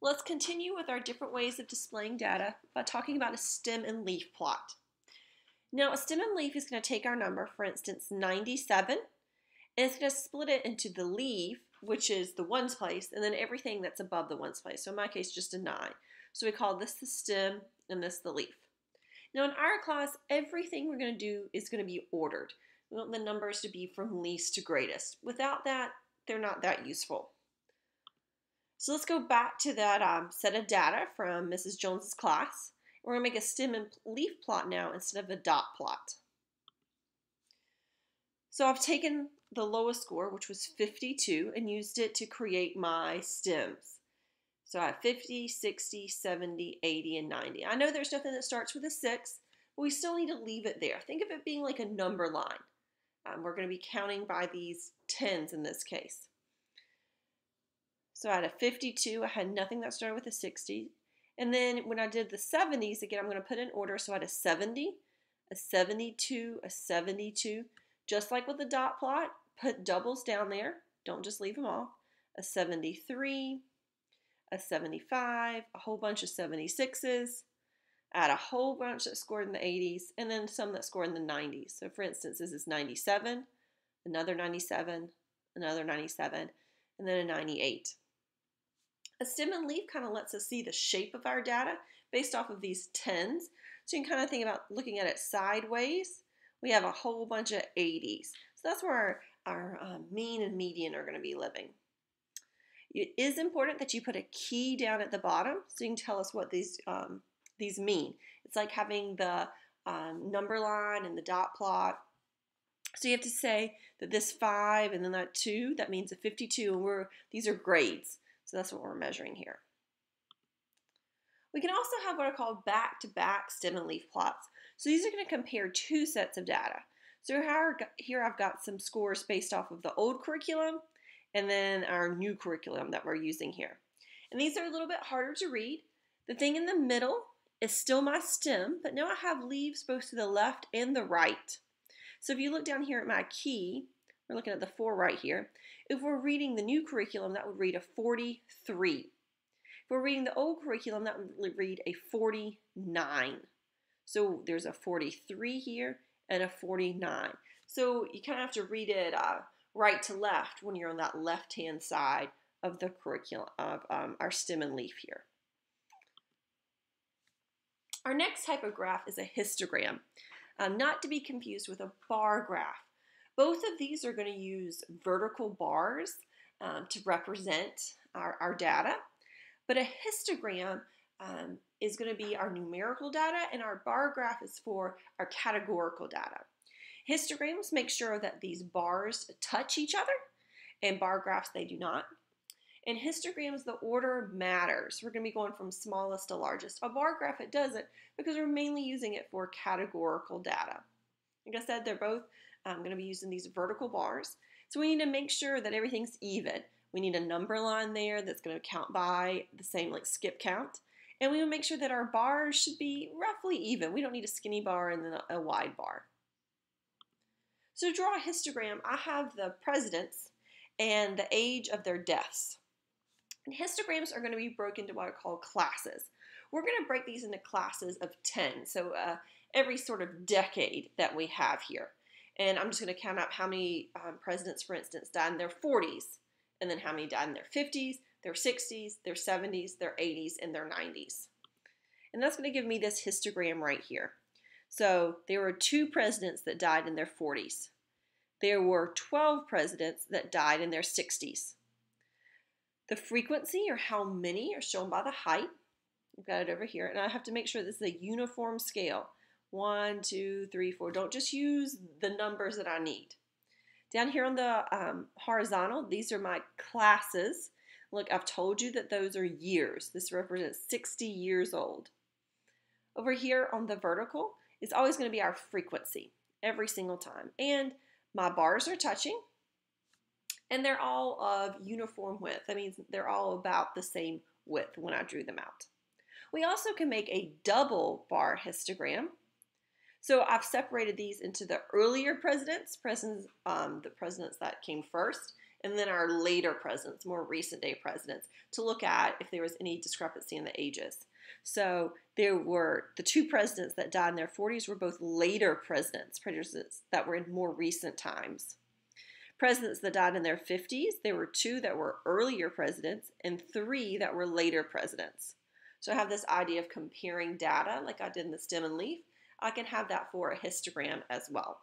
Let's continue with our different ways of displaying data by talking about a stem and leaf plot. Now, a stem and leaf is going to take our number, for instance, 97, and it's going to split it into the leaf, which is the ones place, and then everything that's above the ones place. So in my case, just a 9. So we call this the stem and this the leaf. Now in our class, everything we're going to do is going to be ordered. We want the numbers to be from least to greatest. Without that, they're not that useful. So let's go back to that set of data from Mrs. Jones's class. We're going to make a stem and leaf plot now instead of a dot plot. So I've taken the lowest score, which was 52, and used it to create my stems. So I have 50, 60, 70, 80, and 90. I know there's nothing that starts with a 6, but we still need to leave it there. Think of it being like a number line. We're going to be counting by these tens in this case. So I had a 52. I had nothing that started with a 60. And then when I did the 70s, again, I'm going to put in order. So I had a 70, a 72, a 72. Just like with the dot plot, put doubles down there. Don't just leave them off. A 73, a 75, a whole bunch of 76s. I had a whole bunch that scored in the 80s, and then some that scored in the 90s. So for instance, this is 97, another 97, another 97, and then a 98. A stem and leaf kind of lets us see the shape of our data based off of these tens. So you can kind of think about looking at it sideways. We have a whole bunch of 80s. So that's where our mean and median are going to be living. It is important that you put a key down at the bottom so you can tell us what these mean. It's like having the number line and the dot plot. So you have to say that this 5 and then that 2, that means a 52, and these are grades. So that's what we're measuring here. We can also have what are called back-to-back stem and leaf plots. So these are going to compare two sets of data. So here I've got some scores based off of the old curriculum and then our new curriculum that we're using here. And these are a little bit harder to read. The thing in the middle is still my stem, but now I have leaves both to the left and the right. So if you look down here at my key, we're looking at the 4 right here. If we're reading the new curriculum, that would read a 43. If we're reading the old curriculum, that would read a 49. So there's a 43 here and a 49. So you kind of have to read it right to left when you're on that left-hand side of the curriculum of our stem and leaf here. Our next type of graph is a histogram, not to be confused with a bar graph. Both of these are going to use vertical bars to represent our data, but a histogram is going to be our numerical data, and our bar graph is for our categorical data. Histograms make sure that these bars touch each other, and bar graphs, they do not. In histograms, the order matters. We're going to be going from smallest to largest. A bar graph, it doesn't, because we're mainly using it for categorical data. Like I said, they're both going to be using these vertical bars. So we need to make sure that everything's even. We need a number line there that's going to count by the same like skip count. And we will make sure that our bars should be roughly even. We don't need a skinny bar and then a wide bar. So to draw a histogram, I have the presidents and the age of their deaths. And histograms are going to be broken into what are called classes. We're going to break these into classes of 10, so every sort of decade that we have here. And I'm just going to count out how many presidents, for instance, died in their 40s, and then how many died in their 50s, their 60s, their 70s, their 80s, and their 90s. And that's going to give me this histogram right here. So there were 2 presidents that died in their 40s. There were 12 presidents that died in their 60s. The frequency, or how many, are shown by the height. We've got it over here. And I have to make sure this is a uniform scale. 1, 2, 3, 4. Don't just use the numbers that I need. Down here on the horizontal, these are my classes. Look, I've told you that those are years. This represents 60 years old. Over here on the vertical, it's always going to be our frequency every single time. And my bars are touching. And they're all of uniform width. That means they're all about the same width when I drew them out. We also can make a double bar histogram. So I've separated these into the earlier presidents, the presidents that came first, and then our later presidents, more recent day presidents, to look at if there was any discrepancy in the ages. So there were the two presidents that died in their 40s were both later presidents that were in more recent times. Presidents that died in their 50s, there were two that were earlier presidents and three that were later presidents. So I have this idea of comparing data like I did in the stem and leaf. I can have that for a histogram as well.